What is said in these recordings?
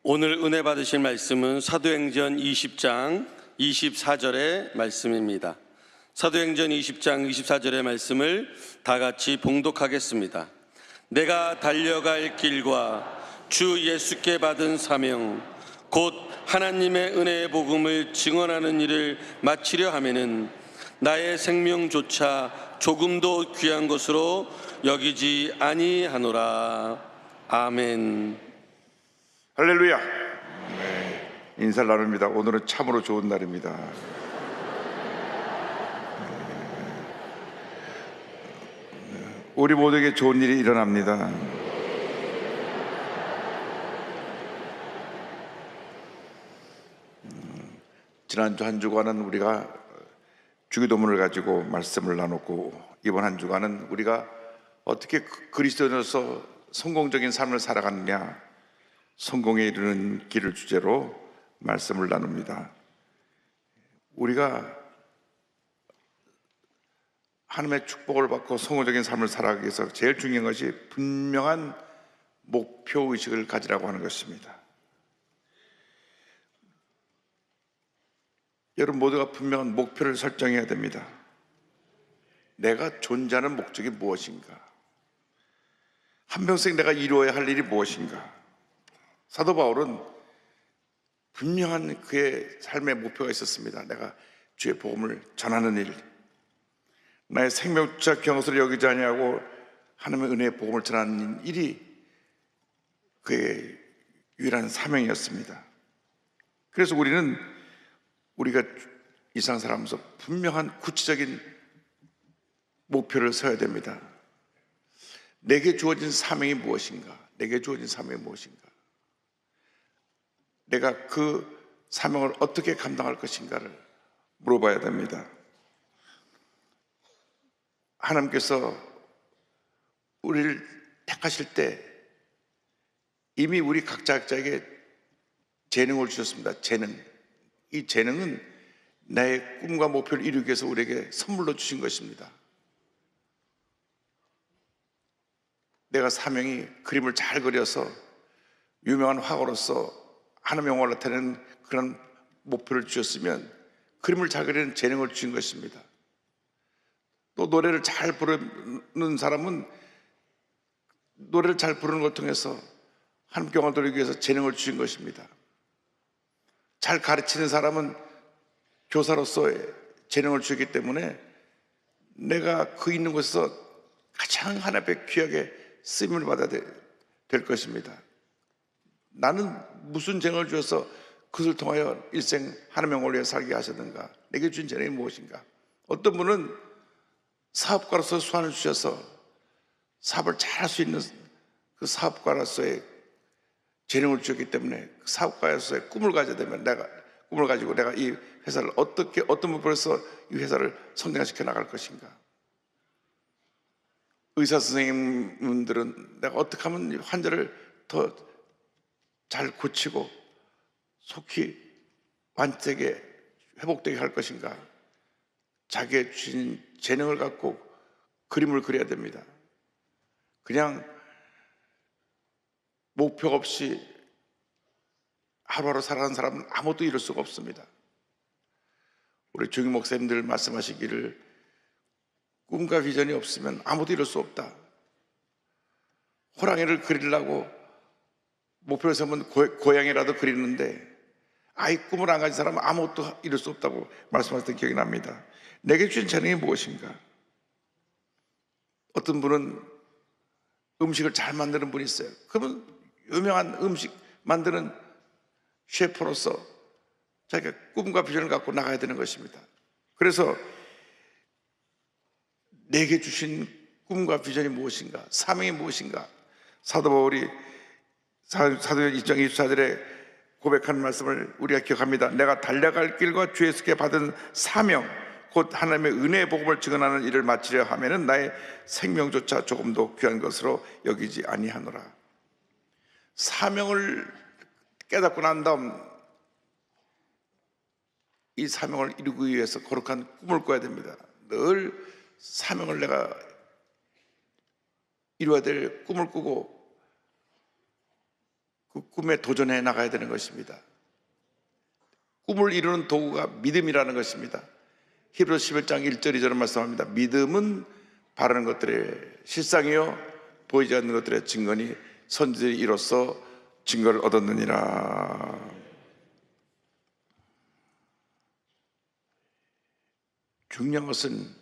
오늘 은혜 받으실 말씀은 사도행전 20장 24절의 말씀입니다. 사도행전 20장 24절의 말씀을 다 같이 봉독하겠습니다. 내가 달려갈 길과 주 예수께 받은 사명 곧 하나님의 은혜의 복음을 증언하는 일을 마치려 하면은 나의 생명조차 조금도 귀한 것으로 여기지 아니하노라. 아멘. 할렐루야. 네, 인사를 나눕니다. 오늘은 참으로 좋은 날입니다. 우리 모두에게 좋은 일이 일어납니다. 지난주 한 주간은 우리가 주기도문을 가지고 말씀을 나눴고, 이번 한 주간은 우리가 어떻게 그리스도인으로서 성공적인 삶을 살아가느냐, 성공에 이르는 길을 주제로 말씀을 나눕니다. 우리가 하나님의 축복을 받고 성공적인 삶을 살아가기 위해서 제일 중요한 것이 분명한 목표의식을 가지라고 하는 것입니다. 여러분 모두가 분명한 목표를 설정해야 됩니다. 내가 존재하는 목적이 무엇인가? 한평생 내가 이루어야 할 일이 무엇인가? 사도 바울은 분명한 그의 삶의 목표가 있었습니다. 내가 주의 복음을 전하는 일, 나의 생명조차 귀한 것으로 여기지 아니하고 하나님의 은혜의 복음을 전하는 일이 그의 유일한 사명이었습니다. 그래서 우리가 이상 살아가면서 분명한 구체적인 목표를 세워야 됩니다. 내게 주어진 사명이 무엇인가? 내게 주어진 사명이 무엇인가? 내가 그 사명을 어떻게 감당할 것인가를 물어봐야 됩니다. 하나님께서 우리를 택하실 때 이미 우리 각자에게 재능을 주셨습니다. 이 재능은 나의 꿈과 목표를 이루기 위해서 우리에게 선물로 주신 것입니다. 내가 사명이 그림을 잘 그려서 유명한 화가로서 하나님의 영광을 나타내는 그런 목표를 주셨으면 그림을 잘 그리는 재능을 주신 것입니다. 또 노래를 잘 부르는 사람은 노래를 잘 부르는 걸 통해서 하나님께 영광을 돌리기 위해서 재능을 주신 것입니다. 잘 가르치는 사람은 교사로서의 재능을 주기 때문에 내가 그 있는 곳에서 가장 하나님 앞에 귀하게 쓰임을 받아야 될 것입니다. 나는 무슨 재능을 주어서 그것을 통하여 일생 하나님의 영광을 위해 살게 하셨는가? 내게 주신 재능이 무엇인가? 어떤 분은 사업가로서 수완을 주셔서 사업을 잘할 수 있는 그 사업가로서의 재능을 주셨기 때문에 그 사업가로서의 꿈을 가져야 되면 내가 꿈을 가지고 내가 이 회사를 어떤 목표로서 이 회사를 성장시켜 나갈 것인가? 의사 선생님들은 내가 어떻게 하면 환자를 더 잘 고치고 속히 완전하게 회복되게 할 것인가? 자기의 주신 재능을 갖고 그림을 그려야 됩니다. 그냥 목표 없이 하루하루 살아가는 사람은 아무것도 이룰 수가 없습니다. 우리 조기 목사님들 말씀하시기를 꿈과 비전이 없으면 아무것도 이룰 수 없다. 호랑이를 그리려고 목표를 세우면 고양이라도 그리는데 아이 꿈을 안 가진 사람은 아무것도 이룰 수 없다고 말씀하셨던 기억이 납니다. 내게 주신 재능이 무엇인가? 어떤 분은 음식을 잘 만드는 분이 있어요. 그러면 유명한 음식 만드는 셰프로서 자기가 꿈과 비전을 갖고 나가야 되는 것입니다. 그래서 내게 주신 꿈과 비전이 무엇인가? 사명이 무엇인가? 사도 바울이 사도행전 2장 24절에 고백한 말씀을 우리가 기억합니다. 내가 달려갈 길과 주 예수께 받은 사명 곧 하나님의 은혜의 복음을 증언하는 일을 마치려 하면은 나의 생명조차 조금도 귀한 것으로 여기지 아니하노라. 사명을 깨닫고 난 다음 이 사명을 이루기 위해서 거룩한 꿈을 꿔야 됩니다. 늘 사명을 내가 이루어야 될 꿈을 꾸고 그 꿈에 도전해 나가야 되는 것입니다. 꿈을 이루는 도구가 믿음이라는 것입니다. 히브리서 11장 1절 2절은 말씀합니다. 믿음은 바라는 것들의 실상이요 보이지 않는 것들의 증거니 선지자들이 이로써 증거를 얻었느니라. 중요한 것은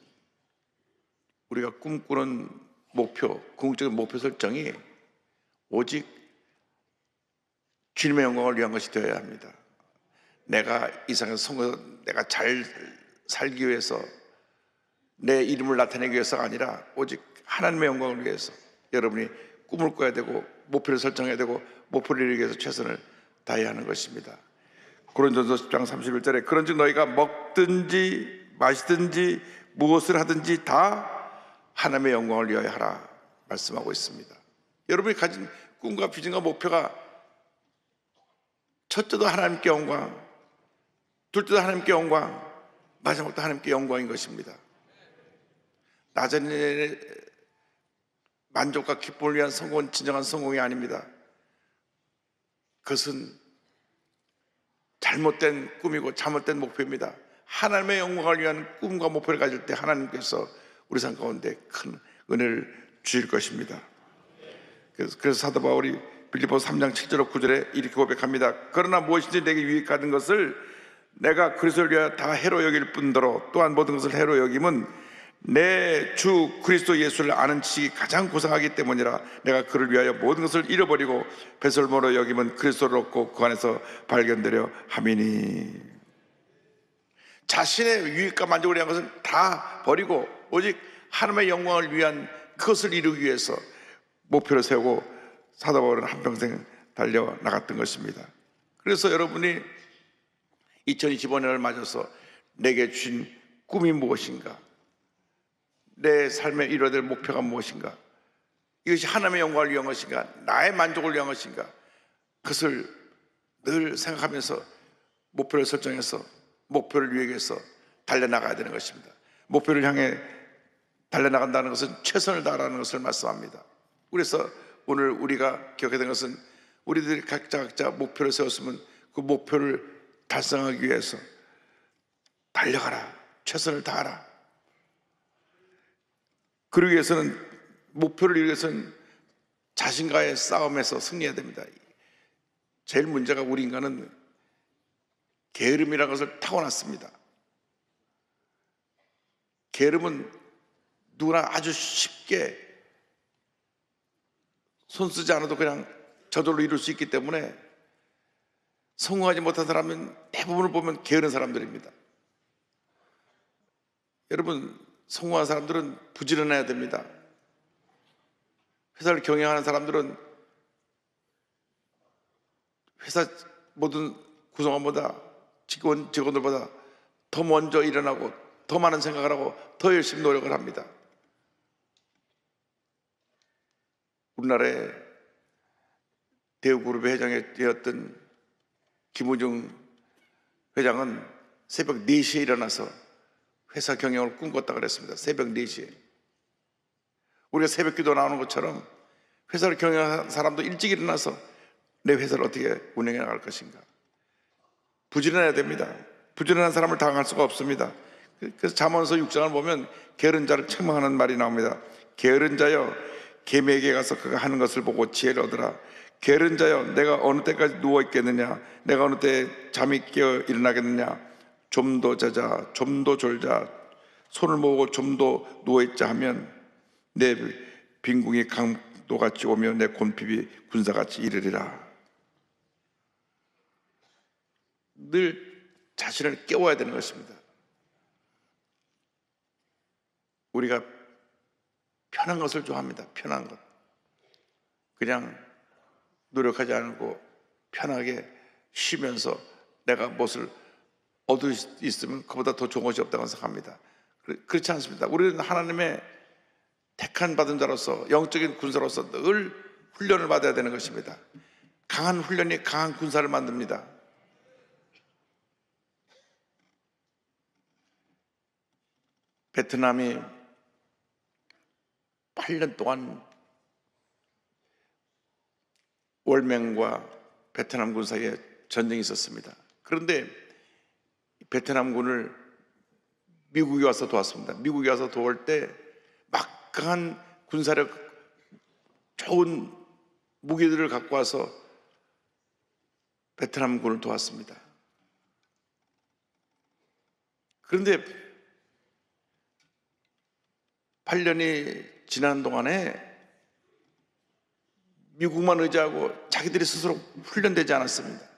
우리가 꿈꾸는 목표, 궁극적인 목표 설정이 오직 주님의 영광을 위한 것이 되어야 합니다. 내가 이 세상에서 성공해서 내가 잘 살기 위해서, 내 이름을 나타내기 위해서가 아니라 오직 하나님의 영광을 위해서 여러분이 꿈을 꿔야 되고 목표를 설정해야 되고 목표를 이루기 위해서 최선을 다해야 하는 것입니다. 고린도전서 10장 31절에 그런즉 너희가 먹든지 마시든지 무엇을 하든지 다 하나님의 영광을 위하여 하라 말씀하고 있습니다. 여러분이 가진 꿈과 비전과 목표가 첫째도 하나님께 영광, 둘째도 하나님께 영광, 마지막도 하나님께 영광인 것입니다. 나 자신의 만족과 기쁨을 위한 성공은 진정한 성공이 아닙니다. 그것은 잘못된 꿈이고 잘못된 목표입니다. 하나님의 영광을 위한 꿈과 목표를 가질 때 하나님께서 우리 삶 가운데 큰 은혜를 주실 것입니다. 그래서 사도 바울이 빌립보서 3장 7절 9절에 이렇게 고백합니다. 그러나 무엇인지 내게 유익하던 것을 내가 그리스도를 위하여 다 해로 여길 뿐더러 또한 모든 것을 해로 여김은 내 주 그리스도 예수를 아는 지식이 가장 고상하기 때문이라. 내가 그를 위하여 모든 것을 잃어버리고 배설물로 여김은 그리스도를 얻고 그 안에서 발견되려 함이니. 자신의 유익과 만족을 위한 것을 다 버리고 오직 하나님의 영광을 위한 그것을 이루기 위해서 목표를 세우고 사도 바울은 한평생 달려나갔던 것입니다. 그래서 여러분이 2025년을 맞아서 내게 주신 꿈이 무엇인가, 내 삶에 이루어야 될 목표가 무엇인가, 이것이 하나님의 영광을 위한 것인가, 나의 만족을 위한 것인가, 그것을 늘 생각하면서 목표를 설정해서 목표를 위해서 달려나가야 되는 것입니다. 목표를 향해 달려나간다는 것은 최선을 다하라는 것을 말씀합니다. 그래서 오늘 우리가 기억해야 되는 것은 우리들이 각자 목표를 세웠으면 그 목표를 달성하기 위해서 달려가라, 최선을 다하라. 그러기 위해서는, 목표를 이루기 위해서는 자신과의 싸움에서 승리해야 됩니다. 제일 문제가 우리 인간은 게으름이라는 것을 타고났습니다. 게으름은 누구나 아주 쉽게 손 쓰지 않아도 그냥 저절로 이룰 수 있기 때문에 성공하지 못한 사람은 대부분을 보면 게으른 사람들입니다. 여러분, 성공한 사람들은 부지런해야 됩니다. 회사를 경영하는 사람들은 회사 모든 구성원보다 직원들보다 더 먼저 일어나고 더 많은 생각을 하고 더 열심히 노력을 합니다. 우리나라의 대우그룹의 회장이 되었던 김우중 회장은 새벽 4시에 일어나서 회사 경영을 꿈꿨다 그랬습니다. 새벽 4시에. 우리가 새벽 기도 나오는 것처럼 회사를 경영하는 사람도 일찍 일어나서 내 회사를 어떻게 운영해 나갈 것인가. 부지런해야 됩니다. 부지런한 사람을 당할 수가 없습니다. 그래서 잠언서 6장을 보면 게으른 자를 책망하는 말이 나옵니다. 게으른 자여, 계매에게 가서 그가 하는 것을 보고 지혜를 얻으라. 게으른 자여, 내가 어느 때까지 누워있겠느냐, 내가 어느 때 잠이 깨어 일어나겠느냐. 좀 더 자자, 좀 더 졸자, 손을 모으고 좀 더 누워있자 하면 내 빈궁이 강도같이 오며 내 곤핍이 군사같이 이르리라. 늘 자신을 깨워야 되는 것입니다. 우리가 편한 것을 좋아합니다. 편한 것. 그냥 노력하지 않고 편하게 쉬면서 내가 무엇을 얻을 수 있으면 그보다 더 좋은 것이 없다고 생각합니다. 그렇지 않습니다. 우리는 하나님의 택한 받은 자로서, 영적인 군사로서 늘 훈련을 받아야 되는 것입니다. 강한 훈련이 강한 군사를 만듭니다. 베트남이 8년 동안 월맹과 베트남 군 사이에 전쟁이 있었습니다. 그런데 베트남군을 미국이 와서 도왔습니다. 미국이 와서 도울 때 막강한 군사력 좋은 무기들을 갖고 와서 베트남군을 도왔습니다. 그런데 8년이 지난 동안에 미국만 의지하고 자기들이 스스로 훈련되지 않았습니다.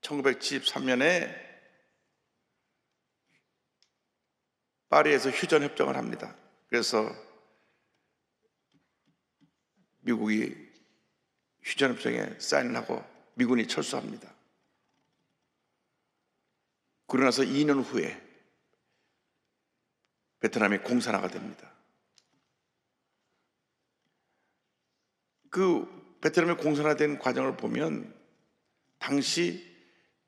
1973년에 파리에서 휴전 협정을 합니다. 그래서 미국이 휴전 협정에 사인을 하고 미군이 철수합니다. 그러고 나서 2년 후에 베트남이 공산화가 됩니다. 그 베트남이 공산화된 과정을 보면 당시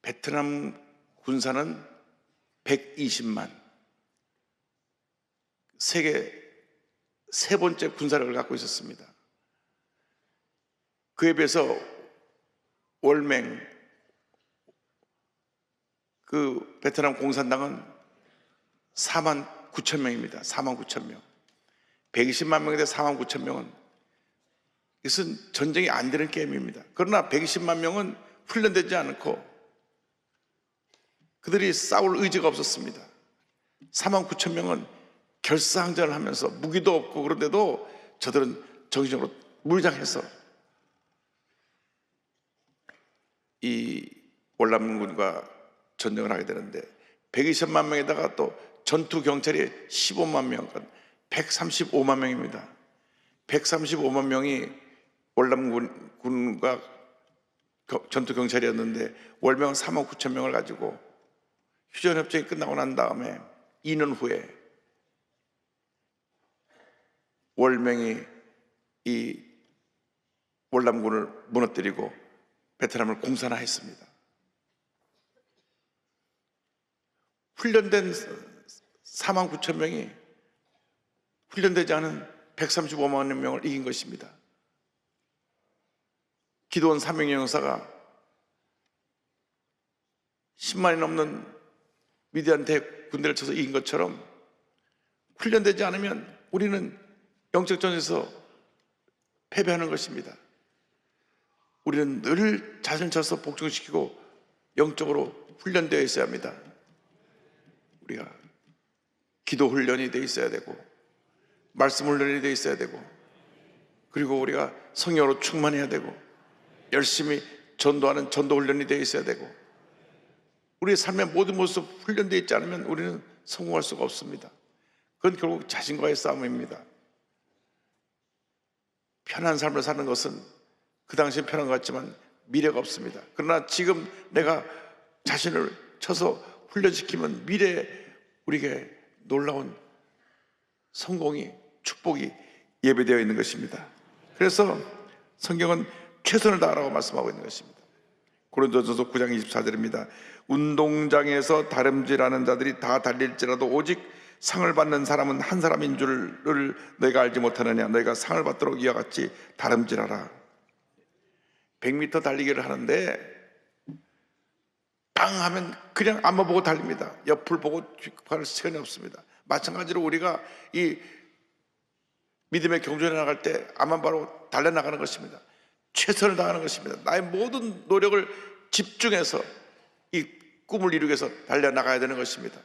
베트남 군사는 120만, 세계 세 번째 군사력을 갖고 있었습니다. 그에 비해서 월맹, 그 베트남 공산당은 4만 9천 명입니다. 4만 9천 명. 120만 명인데 4만 9천 명은 이것은 전쟁이 안 되는 게임입니다. 그러나 120만 명은 훈련되지 않고 그들이 싸울 의지가 없었습니다. 4만 9천 명은 결사항전을 하면서 무기도 없고 그런데도 저들은 정신적으로 무장해서 이 월남군과 전쟁을 하게 되는데 120만 명에다가 또 전투 경찰이 15만 명, 135만 명입니다. 135만 명이 월남군과 전투 경찰이었는데 월명은 4만 9천 명을 가지고 휴전협정이 끝나고 난 다음에 2년 후에 월명이 이 월남군을 무너뜨리고 베트남을 공산화했습니다. 훈련된 4만 9천 명이 훈련되지 않은 135만 명을 이긴 것입니다. 기도원 삼명영사가 10만이 넘는 위대한 군대를 쳐서 이긴 것처럼 훈련되지 않으면 우리는 영적 전에서 패배하는 것입니다. 우리는 늘 자신을 쳐서 복종시키고 영적으로 훈련되어 있어야 합니다. 우리가 기도 훈련이 되어 있어야 되고 말씀 훈련이 되어 있어야 되고 그리고 우리가 성령으로 충만해야 되고 열심히 전도하는 전도 훈련이 되어 있어야 되고 우리의 삶의 모든 모습 훈련되어 있지 않으면 우리는 성공할 수가 없습니다. 그건 결국 자신과의 싸움입니다. 편한 삶을 사는 것은 그 당시에 편한 것 같지만 미래가 없습니다. 그러나 지금 내가 자신을 쳐서 훈련시키면 미래에 우리에게 놀라운 성공이 축복이 예배되어 있는 것입니다. 그래서 성경은 최선을 다하라고 말씀하고 있는 것입니다. 고린도전서 9장 24절입니다. 운동장에서 다름질하는 자들이 다 달릴지라도 오직 상을 받는 사람은 한 사람인 줄을 너희가 알지 못하느냐. 너희가 상을 받도록 이와 같이 다름질하라. 100m 달리기를 하는데 빵 하면 그냥 앞만 보고 달립니다. 옆을 보고 갈 시간이 없습니다. 마찬가지로 우리가 이 믿음의 경주에 나갈 때 앞만 바로 달려나가는 것입니다. 최선을 다하는 것입니다. 나의 모든 노력을 집중해서 이 꿈을 이루기 위해서 달려나가야 되는 것입니다.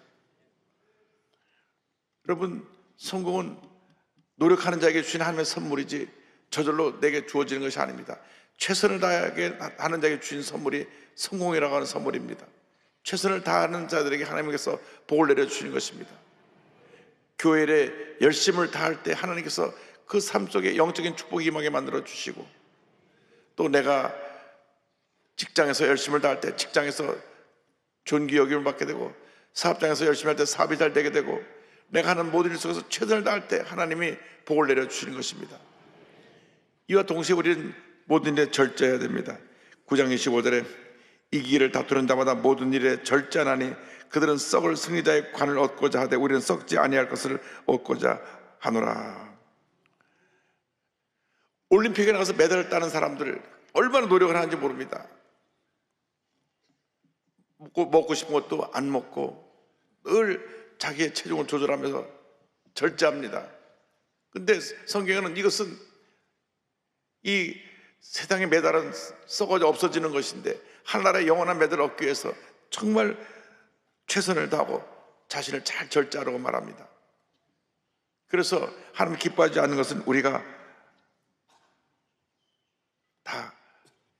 여러분, 성공은 노력하는 자에게 주신 하나님의 선물이지 저절로 내게 주어지는 것이 아닙니다. 최선을 다하게 하는 자에게 주신 선물이 성공이라고 하는 선물입니다. 최선을 다하는 자들에게 하나님께서 복을 내려주시는 것입니다. 교회에 열심을 다할 때 하나님께서 그 삶 속에 영적인 축복이 임하게 만들어 주시고 또 내가 직장에서 열심을 다할 때 직장에서 존귀 여김을 받게 되고 사업장에서 열심히 할 때 사업이 잘 되게 되고 내가 하는 모든 일 속에서 최선을 다할 때 하나님이 복을 내려주시는 것입니다. 이와 동시에 우리는 모든 일에 절제해야 됩니다. 9장 25절에 이기기를 다투는 자마다 모든 일에 절제하나니 그들은 썩을 승리자의 관을 얻고자 하되 우리는 썩지 아니할 것을 얻고자 하노라. 올림픽에 나가서 메달을 따는 사람들 얼마나 노력을 하는지 모릅니다. 먹고 싶은 것도 안 먹고 늘 자기의 체중을 조절하면서 절제합니다. 근데 성경에는 이것은 이 세상의 메달은 썩어져 없어지는 것인데 하늘나라의 영원한 메달을 얻기 위해서 정말 최선을 다하고 자신을 잘 절제하라고 말합니다. 그래서 하나님 기뻐하지 않는 것은 우리가 다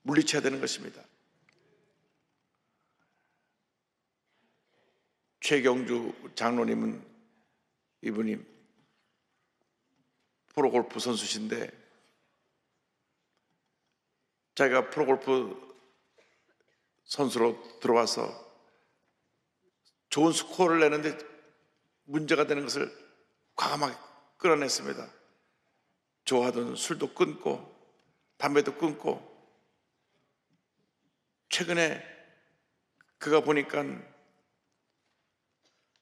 물리쳐야 되는 것입니다. 최경주 장로님은 이분이 프로골프 선수신데 자기가 프로골프 선수로 들어와서 좋은 스코어를 내는데 문제가 되는 것을 과감하게 끌어냈습니다. 좋아하던 술도 끊고 담배도 끊고 최근에 그가 보니까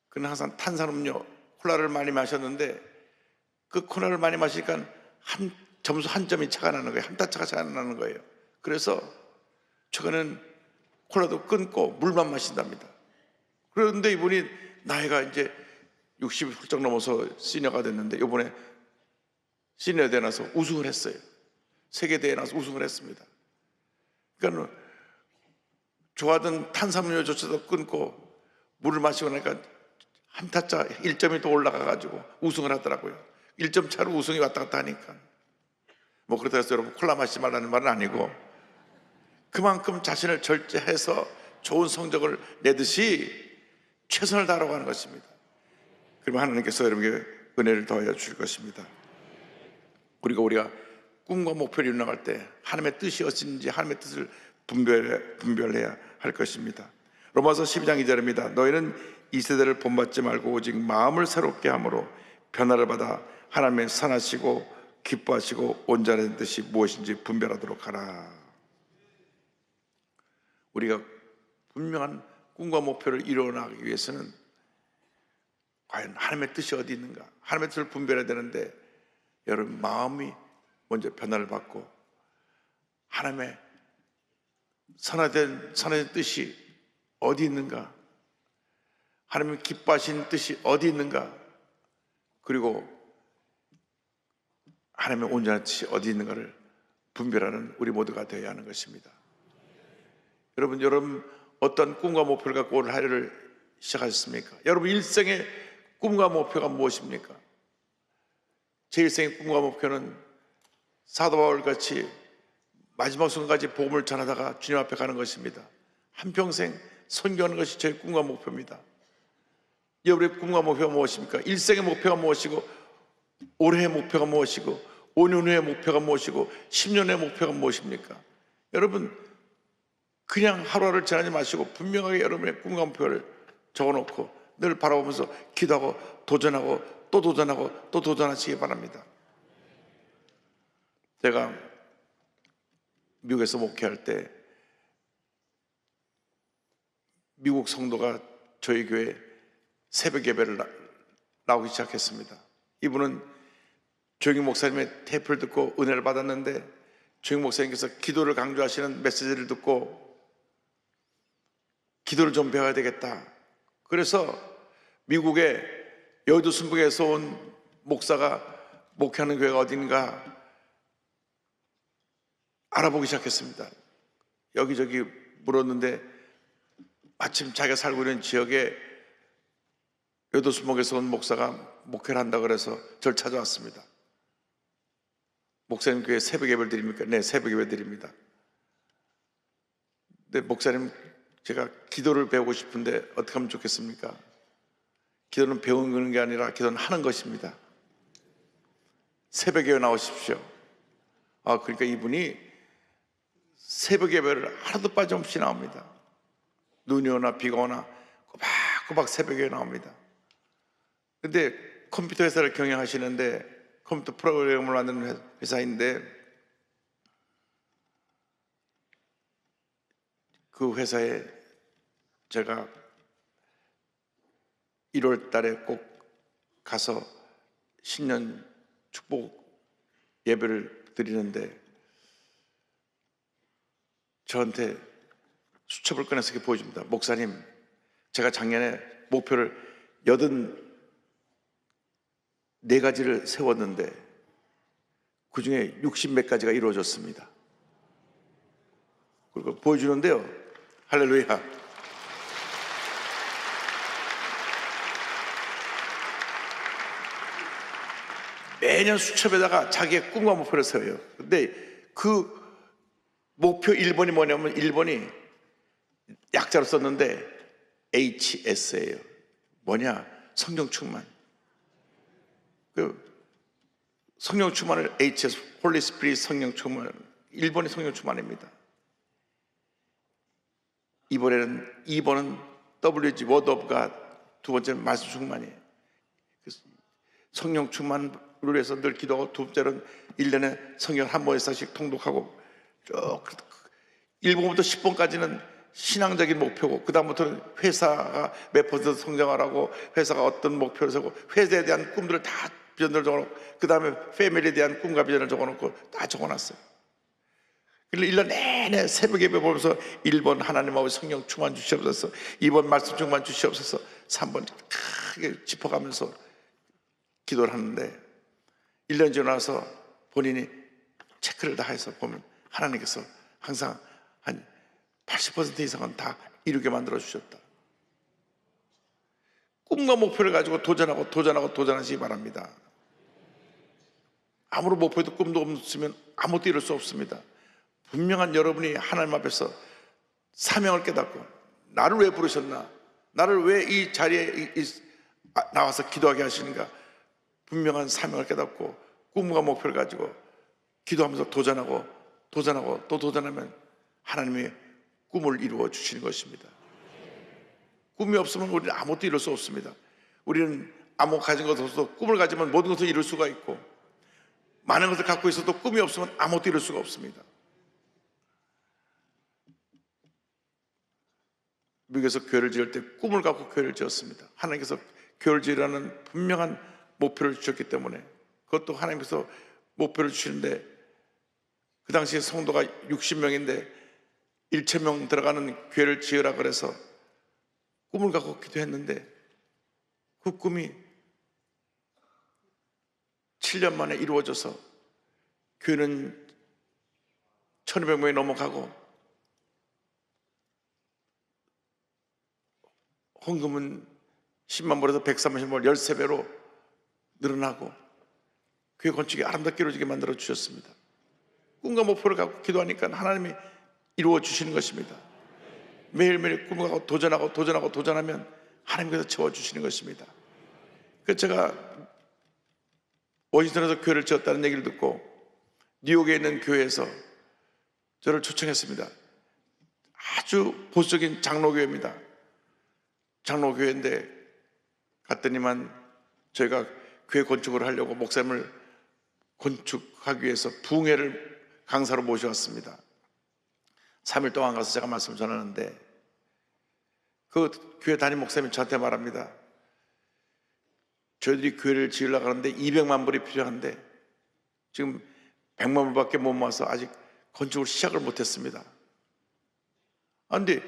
그는 항상 탄산음료 콜라를 많이 마셨는데 그 콜라를 많이 마시니까 점수 한 점이 차가 나는 거예요. 한 타차가 차가 나는 거예요. 그래서 최근에는 콜라도 끊고 물만 마신답니다. 그런데 이분이 나이가 이제 60이 훌쩍 넘어서 시니어가 됐는데 이번에 시니어 대회 나서 우승을 했어요. 세계대회에 나서 우승을 했습니다. 그러니까 좋아하던 탄산음료조차도 끊고 물을 마시고 나니까 한 타짜 1점이 더 올라가가지고 우승을 하더라고요. 1점 차로 우승이 왔다 갔다 하니까 뭐 그렇다고 해서 여러분 콜라 마시지 말라는 말은 아니고 그만큼 자신을 절제해서 좋은 성적을 내듯이 최선을 다하라고 하는 것입니다. 그러면 하나님께서 여러분에게 은혜를 더하여 주실 것입니다. 우리가 꿈과 목표를 이루어나갈 때 하나님의 뜻이 어찌인지 하나님의 뜻을 분별해야 할 것입니다. 로마서 12장 2절입니다. 너희는 이 세대를 본받지 말고 오직 마음을 새롭게 함으로 변화를 받아 하나님의 선하시고 기뻐하시고 온전한 뜻이 무엇인지 분별하도록 하라. 우리가 분명한 꿈과 목표를 이루어나가기 위해서는 과연 하나님의 뜻이 어디 있는가? 하나님의 뜻을 분별해야 되는데 여러분 마음이 먼저 변화를 받고 하나님의 선하된 뜻이 어디 있는가? 하나님의 기뻐하시는 뜻이 어디 있는가? 그리고 하나님의 온전한 뜻이 어디 있는가를 분별하는 우리 모두가 되어야 하는 것입니다. 여러분 어떤 꿈과 목표를 갖고 오늘 하루를 시작하셨습니까? 여러분 일생의 꿈과 목표가 무엇입니까? 제 일생의 꿈과 목표는 사도 바울같이 마지막 순간까지 복음을 전하다가 주님 앞에 가는 것입니다. 한평생 선교하는 것이 제 꿈과 목표입니다. 여러분의 꿈과 목표가 무엇입니까? 일생의 목표가 무엇이고 올해의 목표가 무엇이고 5년 후의 목표가 무엇이고 10년 후의 목표가 무엇입니까? 여러분 그냥 하루하루를 지나지 마시고 분명하게 여러분의 꿈과 목표를 적어놓고 늘 바라보면서 기도하고 도전하고 또 도전하고 또 도전하시기 바랍니다. 제가 미국에서 목회할 때 미국 성도가 저희 교회 새벽 예배를 나오기 시작했습니다. 이분은 조영희 목사님의 테이프를 듣고 은혜를 받았는데 조영희 목사님께서 기도를 강조하시는 메시지를 듣고 기도를 좀 배워야 되겠다. 그래서 미국의 여의도 순복에서 온 목사가 목회하는 교회가 어딘가 알아보기 시작했습니다. 여기저기 물었는데 마침 자기가 살고 있는 지역에 여의도 순복에서 온 목사가 목회를 한다고 그래서 저를 찾아왔습니다. 목사님 교회 새벽 예배를 드립니까? 네, 새벽 예배 드립니다. 근데 목사님 제가 기도를 배우고 싶은데 어떻게 하면 좋겠습니까? 기도는 배우는 게 아니라 기도는 하는 것입니다. 새벽 예배 나오십시오. 그러니까 이분이 새벽 예배를 하루도 빠짐없이 나옵니다. 눈이 오나 비가 오나 꼬박꼬박 새벽 예배 나옵니다. 근데 컴퓨터 회사를 경영하시는데 컴퓨터 프로그램을 만드는 회사인데 그 회사에 제가 1월 달에 꼭 가서 신년 축복 예배를 드리는데 저한테 수첩을 꺼내서 이렇게 보여줍니다. 목사님, 제가 작년에 목표를 84가지를 세웠는데 그 중에 60몇 가지가 이루어졌습니다. 그리고 보여주는데요, 할렐루야, 매년 수첩에다가 자기의 꿈과 목표를 세워요. 근데 그 목표 1번이 뭐냐면 1번이 약자로 썼는데 HS예요. 뭐냐? 성령 충만. 그 성령 충만을 HS, 홀리 스피릿 성령 충만, 1번이 성령 충만입니다. 이번에는 2번은 WG, 워드 오브 갓, 두 번째는 말씀 충만이에요. 성령 충만을 위해서 늘 기도하고, 두 번째는 1년에 성경 한 번씩 통독하고, 쭉 1번부터 10번까지는 신앙적인 목표고, 그 다음부터는 회사가 몇 퍼센트 성장하라고, 회사가 어떤 목표를 세우고, 회사에 대한 꿈들을 다 비전을 적어놓고, 그 다음에 패밀리에 대한 꿈과 비전을 적어놓고 다 적어놨어요. 그래서 1년 내내 새벽 예배 보면서 1번 하나님 아버지 성령 충만 주시옵소서, 2번 말씀 충만 주시옵소서, 3번 크게 짚어가면서 기도를 하는데, 1년 지나서 본인이 체크를 다 해서 보면 하나님께서 항상 한 80% 이상은 다 이루게 만들어 주셨다. 꿈과 목표를 가지고 도전하시기 바랍니다. 아무런 목표도 꿈도 없으면 아무것도 이룰 수 없습니다. 분명한 여러분이 하나님 앞에서 사명을 깨닫고, 나를 왜 부르셨나, 나를 왜 이 자리에 나와서 기도하게 하시는가, 분명한 사명을 깨닫고 꿈과 목표를 가지고 기도하면서 도전하고 또 도전하면 하나님이 꿈을 이루어 주시는 것입니다. 꿈이 없으면 우리는 아무것도 이룰 수 없습니다. 우리는 아무 가진 것 없어도 꿈을 가지면 모든 것을 이룰 수가 있고, 많은 것을 갖고 있어도 꿈이 없으면 아무것도 이룰 수가 없습니다. 미국에서 교회를 지을 때 꿈을 갖고 교회를 지었습니다. 하나님께서 교회를 지으라는 분명한 목표를 주셨기 때문에, 그것도 하나님께서 목표를 주시는데, 그 당시에 성도가 60명인데 1,000명 들어가는 교회를 지으라 그래서 꿈을 갖고 기도했는데, 그 꿈이 7년 만에 이루어져서 교회는 1,200명이 넘어가고, 헌금은 10만 불에서 130불 13배로 늘어나고, 교회 건축이 아름답게 이루어지게 만들어 주셨습니다. 꿈과 목표를 갖고 기도하니까 하나님이 이루어 주시는 것입니다. 매일매일 꿈을 갖고 도전하면 하나님께서 채워주시는 것입니다. 그래서 제가 워싱턴에서 교회를 지었다는 얘기를 듣고 뉴욕에 있는 교회에서 저를 초청했습니다. 아주 보수적인 장로교회입니다. 장로교회인데 갔더니만 저희가 교회 건축을 하려고 목사님을 건축하기 위해서 부흥회를 강사로 모셔왔습니다. 3일 동안 가서 제가 말씀을 전하는데, 그 교회 담임 목사님이 저한테 말합니다. 저희들이 교회를 지으려고 하는데 200만 불이 필요한데 지금 100만 불밖에 못 모아서 아직 건축을 시작을 못했습니다. 그런데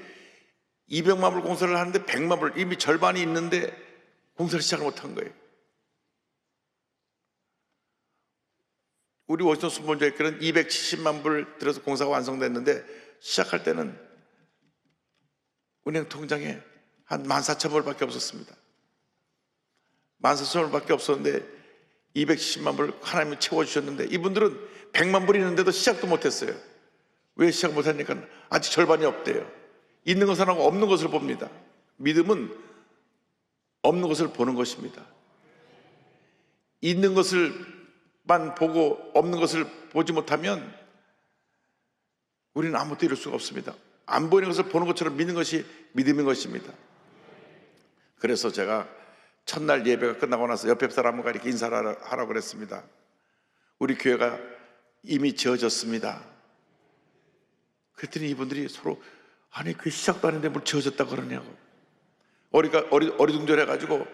200만 불 공사를 하는데 100만 불, 이미 절반이 있는데 공사를 시작을 못한 거예요. 우리 워싱턴 순번조회교회는 270만 불 들여서 공사가 완성됐는데, 시작할 때는 은행 통장에 한 14,000불밖에 없었습니다. 14,000불밖에 없었는데 270만 불 하나님이 채워주셨는데, 이분들은 100만 불이 있는데도 시작도 못했어요. 왜 시작 못하니까 아직 절반이 없대요. 있는 것을 하고 없는 것을 봅니다. 믿음은 없는 것을 보는 것입니다. 있는 것을만 보고 없는 것을 보지 못하면 우리는 아무것도 이룰 수가 없습니다. 안 보이는 것을 보는 것처럼 믿는 것이 믿음인 것입니다. 그래서 제가 첫날 예배가 끝나고 나서 옆에 사람과 이렇게 인사를 하라고 그랬습니다. 우리 교회가 이미 지어졌습니다. 그랬더니 이분들이 서로, 아니 그 시작도 안 했는데 뭘 지어졌다고 그러냐고 어리둥절해가지고,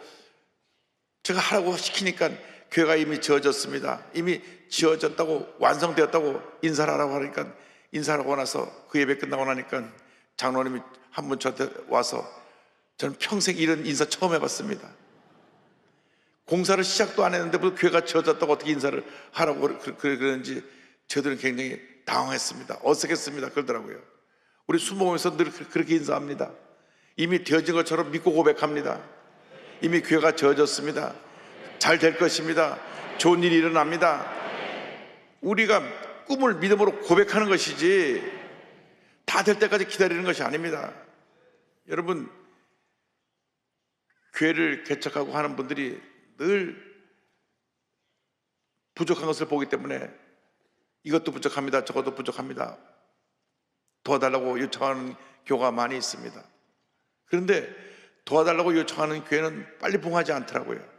제가 하라고 시키니까 교회가 이미 지어졌습니다, 이미 지어졌다고, 완성되었다고 인사를 하라고 하니까 인사하고 나서 그 예배 끝나고 나니까 장로님이 한 분 저한테 와서 저는 평생 이런 인사 처음 해봤습니다. 공사를 시작도 안 했는데 무슨 교회가 지어졌다고 어떻게 인사를 하라고 그러는지 저들은 굉장히 당황했습니다. 어색했습니다. 그러더라고요. 우리 술 먹으면서 늘 그렇게 인사합니다. 이미 되어진 것처럼 믿고 고백합니다. 이미 교회가 지어졌습니다. 잘 될 것입니다. 좋은 일이 일어납니다. 우리가 꿈을 믿음으로 고백하는 것이지 다 될 때까지 기다리는 것이 아닙니다. 여러분, 교회를 개척하고 하는 분들이 늘 부족한 것을 보기 때문에 이것도 부족합니다, 저것도 부족합니다, 도와달라고 요청하는 교회가 많이 있습니다. 그런데 도와달라고 요청하는 교회는 빨리 봉하지 않더라고요.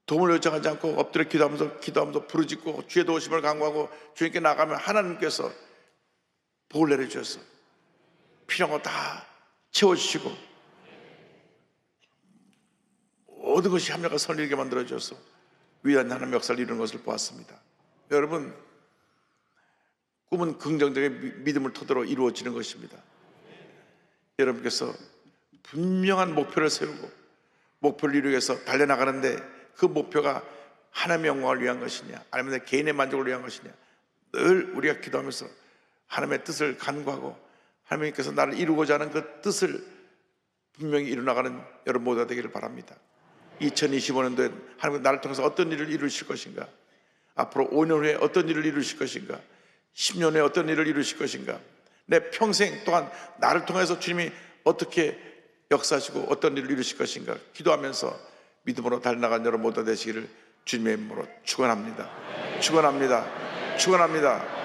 도움을 요청하지 않고 엎드려 기도하면서 부르짖고 주의 도우심을 간구하고 주님께 나가면 하나님께서 복을 내려주셔서 필요한 거 다 채워주시고 모든 것이 합력과 선을 이루게 만들어줘서 위대한 하나님의 역사를 이루는 것을 보았습니다. 여러분, 꿈은 긍정적인 믿음을 토대로 이루어지는 것입니다. 여러분께서 분명한 목표를 세우고 목표를 이루기 위해서 달려나가는데 그 목표가 하나님의 영광을 위한 것이냐 아니면 내 개인의 만족을 위한 것이냐, 늘 우리가 기도하면서 하나님의 뜻을 간구하고 하나님께서 나를 이루고자 하는 그 뜻을 분명히 이루나가는 여러분 모두가 되기를 바랍니다. 2025년도에 하나님은 나를 통해서 어떤 일을 이루실 것인가, 앞으로 5년 후에 어떤 일을 이루실 것인가, 10년 후에 어떤 일을 이루실 것인가, 내 평생 동안 나를 통해서 주님이 어떻게 역사하시고 어떤 일을 이루실 것인가 기도하면서 믿음으로 달려나간 여러분 모두가 되시기를 주님의 이름으로 축원합니다. 축원합니다. 축원합니다.